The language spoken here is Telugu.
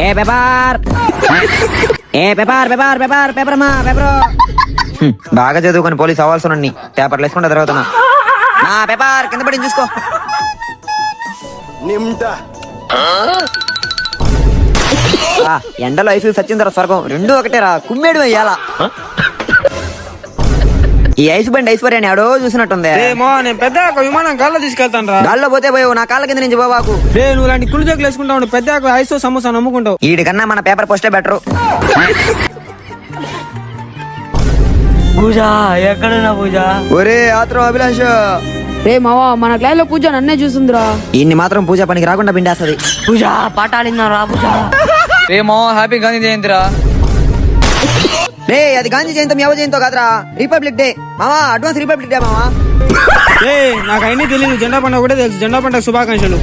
ఏ పేపర్ ఏ పేపర్ పేపర్ పేపర్ పేపర్ అమ్మా పేపర్. బాగా చదువుకొని పోలీస్ అవ్వాల్సి పేపర్లు వేసుకుంటా తిరుగుతున్నా. నా పేపర్ కింద పడి చూసుకో. ఎండలో ఐసు సచ్చిందర స్వర్గం రెండు ఒకటేరా, కుమ్మేడు అయ్యాలా. ఈ ఐసు బండి ఐశ్వర్యాన్ని ఆడో చూసినట్టుంది. నేను పెద్ద విమానం గాల్లో తీసుకెళ్తాను రా. గాల్లో పోతే పోయావు, నా కాళ్ళ కింద నుంచి బాబాకు. నువ్వు లాంటి కుళ్ళు జోకులు వేసుకుంటావు, పెద్ద ఐసు సమోసా నమ్ముకుంటావు. వీడికన్నా మన పేపర్ పోస్టే బెటరు. పూజ ఎక్కడున్నా పూజ? ఒరే ఆత్రం అభిలాష్, రే మావా మన క్లాస్ లో పూజ నన్నే చూస్తుందిరా. ఇన్ని మాత్రం పూజ పనికి రాకుండా పిండేస్తుంది. పూజ పాటాడిందా రా పూజ? రేమో హ్యాపీ గాంధీ జయంతిరా. రే అది గాంధీ జయంతం ఎవ జయంతో కాదురా, రిపబ్లిక్ డే మామా. అడ్వాన్స్ రిపబ్లిక్ డే మామా. నాకు అన్ని తెలియదు, జెండా పండుగ కూడా తెలుసు. జెండా పండుగ శుభాకాంక్షలు.